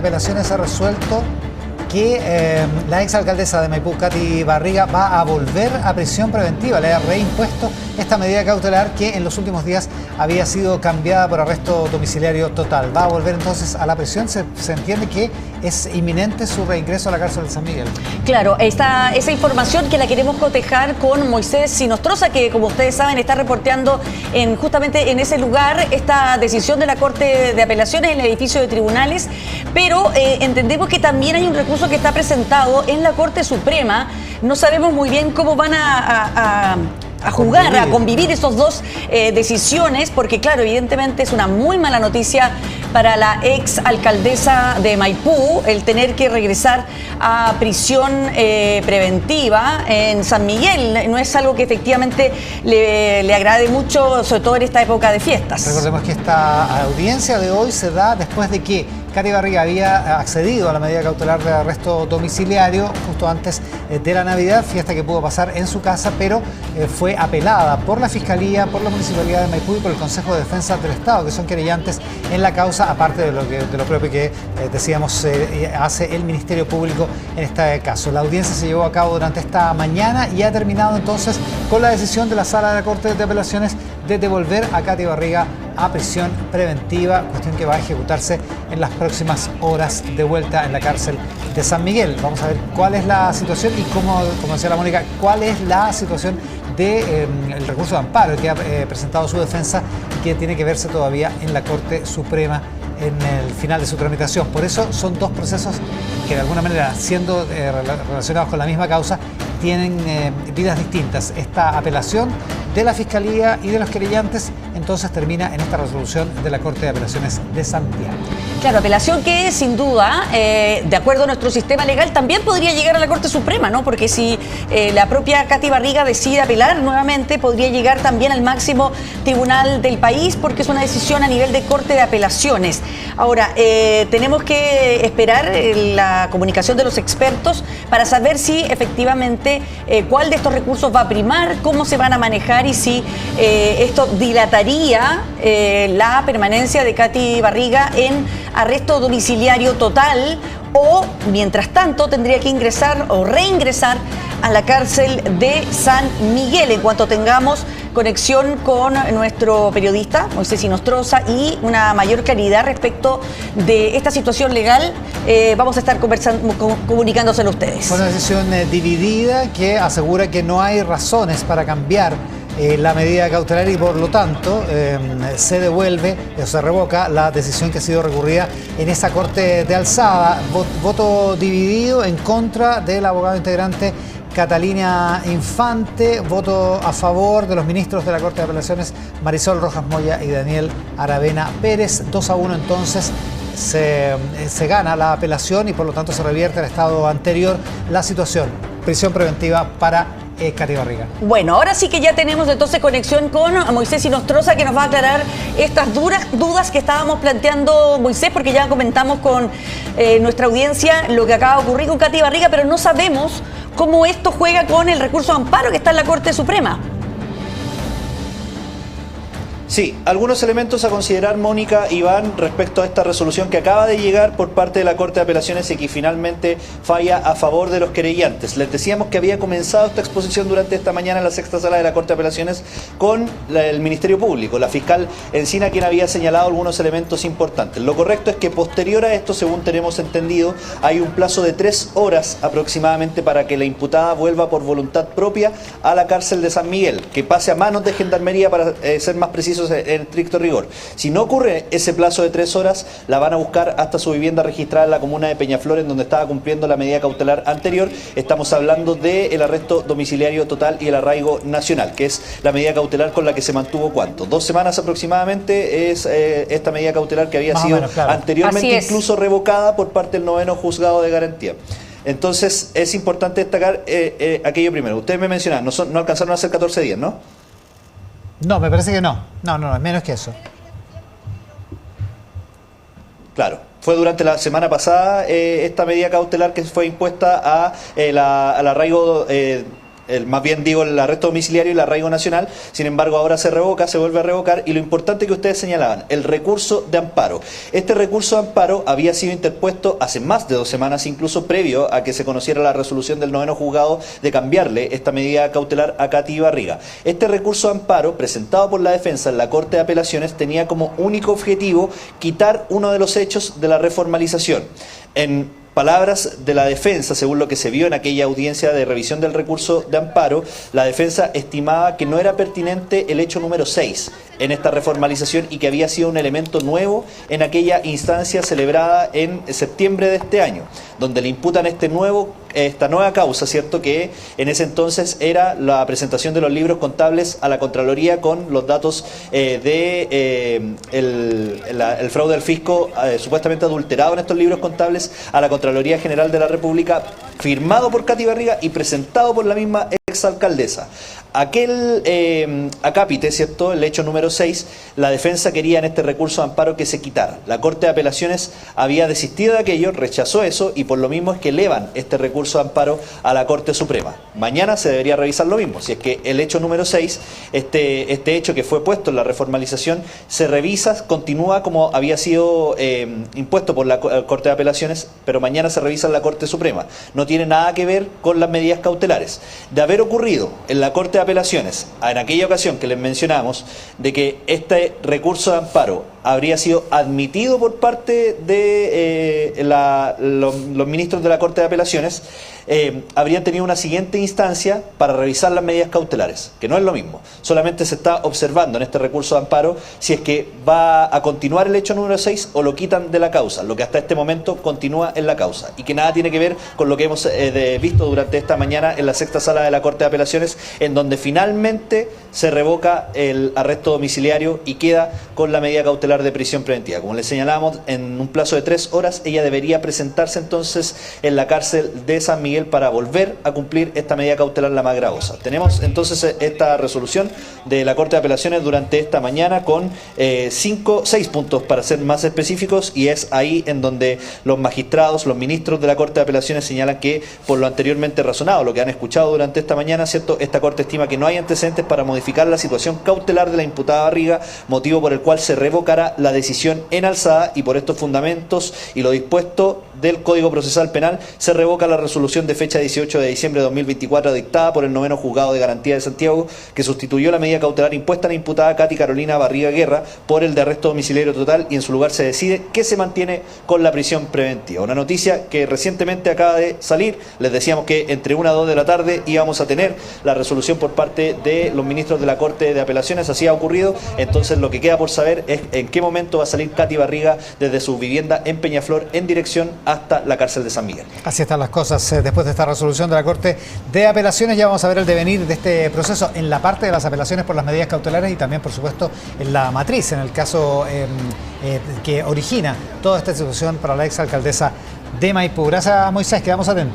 Apelaciones ha resuelto que la exalcaldesa de Maipú, Katy Barriga, va a volver a prisión preventiva. Le ha reimpuesto esta medida cautelar que en los últimos días había sido cambiada por arresto domiciliario total. Va a volver entonces a la prisión. Se entiende que es inminente su reingreso a la cárcel de San Miguel. Claro, esa información que la queremos cotejar con Moisés Sinostroza, que como ustedes saben está reporteando justamente en ese lugar esta decisión de la Corte de Apelaciones en el edificio de tribunales, pero entendemos que también hay un recurso que está presentado en la Corte Suprema. No sabemos muy bien cómo van a convivir esas dos decisiones, porque claro, evidentemente es una muy mala noticia para la ex alcaldesa de Maipú el tener que regresar a prisión preventiva en San Miguel. No es algo que efectivamente le agrade mucho, sobre todo en esta época de fiestas. Recordemos que esta audiencia de hoy se da después de que Katy Barriga había accedido a la medida cautelar de arresto domiciliario justo antes de la Navidad, fiesta que pudo pasar en su casa, pero fue apelada por la Fiscalía, por la Municipalidad de Maipú y por el Consejo de Defensa del Estado, que son querellantes en la causa, aparte de lo propio que decíamos hace el Ministerio Público en este caso. La audiencia se llevó a cabo durante esta mañana y ha terminado entonces con la decisión de la Sala de la Corte de Apelaciones de devolver a Katy Barriga a prisión preventiva, cuestión que va a ejecutarse en las próximas horas de vuelta en la cárcel de San Miguel. Vamos a ver cuál es la situación y como decía la Mónica, cuál es la situación del recurso de amparo que ha presentado su defensa y que tiene que verse todavía en la Corte Suprema en el final de su tramitación. Por eso son dos procesos que de alguna manera, siendo relacionados con la misma causa, tienen vidas distintas. Esta apelación de la Fiscalía y de los querellantes entonces termina en esta resolución de la Corte de Apelaciones de Santiago. Claro, apelación que sin duda, de acuerdo a nuestro sistema legal, también podría llegar a la Corte Suprema, ¿no? Porque si la propia Katy Barriga decide apelar nuevamente, podría llegar también al máximo tribunal del país, porque es una decisión a nivel de Corte de Apelaciones. Ahora, tenemos que esperar la comunicación de los expertos para saber si efectivamente cuál de estos recursos va a primar, cómo se van a manejar y si esto dilataría la permanencia de Katy Barriga en arresto domiciliario total o, mientras tanto, tendría que ingresar o reingresar a la cárcel de San Miguel en cuanto tengamos conexión con nuestro periodista Moisés Sinostroza y una mayor claridad respecto de esta situación legal. Vamos a estar comunicándoselo a ustedes. Fue una decisión dividida que asegura que no hay razones para cambiar la medida cautelar y por lo tanto se devuelve o se revoca la decisión que ha sido recurrida en esa Corte de Alzada. Voto dividido en contra del abogado integrante Catalina Infante, voto a favor de los ministros de la Corte de Apelaciones Marisol Rojas Moya y Daniel Aravena Pérez. 2-1 entonces se gana la apelación y por lo tanto se revierte al estado anterior la situación. Prisión preventiva para Katy Barriga. Bueno, ahora sí que ya tenemos entonces conexión con Moisés Sinostroza, que nos va a aclarar estas dudas que estábamos planteando, Moisés, porque ya comentamos con nuestra audiencia lo que acaba de ocurrir con Katy Barriga, pero no sabemos cómo esto juega con el recurso de amparo que está en la Corte Suprema. Sí, algunos elementos a considerar, Mónica, Iván, respecto a esta resolución que acaba de llegar por parte de la Corte de Apelaciones y que finalmente falla a favor de los querellantes. Les decíamos que había comenzado esta exposición durante esta mañana en la sexta sala de la Corte de Apelaciones con el Ministerio Público, la fiscal Encina, quien había señalado algunos elementos importantes. Lo correcto es que posterior a esto, según tenemos entendido, hay un plazo de 3 horas aproximadamente para que la imputada vuelva por voluntad propia a la cárcel de San Miguel, que pase a manos de Gendarmería para ser más preciso en estricto rigor. Si no ocurre ese plazo de 3 horas, la van a buscar hasta su vivienda registrada en la comuna de Peñaflor, en donde estaba cumpliendo la medida cautelar anterior. Estamos hablando del arresto domiciliario total y el arraigo nacional, que es la medida cautelar con la que se mantuvo, ¿cuánto? 2 semanas aproximadamente es esta medida cautelar que había más sido menos, claro, anteriormente incluso revocada por parte del 9º Juzgado de Garantía. Entonces es importante destacar aquello primero. Ustedes me mencionaban, no alcanzaron a hacer 14 días, ¿no? No, me parece que no. No, es menos que eso. Claro, fue durante la semana pasada esta medida cautelar que fue impuesta al arraigo más bien digo el arresto domiciliario y el arraigo nacional. Sin embargo, ahora se revoca, se vuelve a revocar, y lo importante que ustedes señalaban, el recurso de amparo. Este recurso de amparo había sido interpuesto hace más de 2 semanas, incluso previo a que se conociera la resolución del 9º juzgado de cambiarle esta medida cautelar a Katy Barriga. Este recurso de amparo, presentado por la defensa en la Corte de Apelaciones, tenía como único objetivo quitar uno de los hechos de la reformalización. En palabras de la defensa, según lo que se vio en aquella audiencia de revisión del recurso de amparo, la defensa estimaba que no era pertinente el hecho número 6 en esta reformalización y que había sido un elemento nuevo en aquella instancia celebrada en septiembre de este año, donde le imputan esta nueva causa, ¿cierto? Que en ese entonces era la presentación de los libros contables a la Contraloría con los datos el fraude del fisco supuestamente adulterado en estos libros contables a la Contraloría General de la República, firmado por Katy Barriga y presentado por la misma exalcaldesa. Aquel acápite, ¿cierto? El hecho número 6, la defensa quería en este recurso de amparo que se quitara. La Corte de Apelaciones había desistido de aquello, rechazó eso, y por lo mismo es que elevan este recurso de amparo a la Corte Suprema. Mañana se debería revisar lo mismo, si es que el hecho número 6, este hecho que fue puesto en la reformalización, se revisa, continúa como había sido impuesto por la Corte de Apelaciones, pero mañana se revisa en la Corte Suprema. No tiene nada que ver con las medidas cautelares. De haber ocurrido en la Corte de Apelaciones, en aquella ocasión que les mencionamos, de que este recurso de amparo habría sido admitido por parte de los ministros de la Corte de Apelaciones, habrían tenido una siguiente instancia para revisar las medidas cautelares, que no es lo mismo. Solamente se está observando en este recurso de amparo si es que va a continuar el hecho número 6 o lo quitan de la causa, lo que hasta este momento continúa en la causa, y que nada tiene que ver con lo que hemos visto durante esta mañana en la 6ª sala de la Corte de Apelaciones, en donde finalmente se revoca el arresto domiciliario y queda con la medida cautelar de prisión preventiva. Como les señalamos, en un plazo de 3 horas ella debería presentarse entonces en la cárcel de San Miguel para volver a cumplir esta medida cautelar, la más gravosa. Tenemos entonces esta resolución de la Corte de Apelaciones durante esta mañana con 6 puntos para ser más específicos, y es ahí en donde los magistrados, los ministros de la Corte de Apelaciones señalan que por lo anteriormente razonado, lo que han escuchado durante esta mañana, ¿cierto? Esta Corte estima que no hay antecedentes para modificar la situación cautelar de la imputada Barriga, motivo por el cual se revocará la decisión en alzada, y por estos fundamentos y lo dispuesto del Código Procesal Penal se revoca la resolución de fecha 18 de diciembre de 2024 dictada por el 9º Juzgado de Garantía de Santiago, que sustituyó la medida cautelar impuesta a la imputada Katy Carolina Barriga Guerra por el de arresto domiciliario total, y en su lugar se decide que se mantiene con la prisión preventiva. Una noticia que recientemente acaba de salir. Les decíamos que entre 1 a 2 de la tarde íbamos a tener la resolución por parte de los ministros de la Corte de Apelaciones. Así ha ocurrido. Entonces lo que queda por saber es en qué momento va a salir Katy Barriga desde su vivienda en Peñaflor en dirección hasta la cárcel de San Miguel. Así están las cosas. Después de esta resolución de la Corte de Apelaciones, ya vamos a ver el devenir de este proceso en la parte de las apelaciones por las medidas cautelares y también, por supuesto, en la matriz, en el caso que origina toda esta situación para la exalcaldesa de Maipú. Gracias, Moisés, quedamos atentos.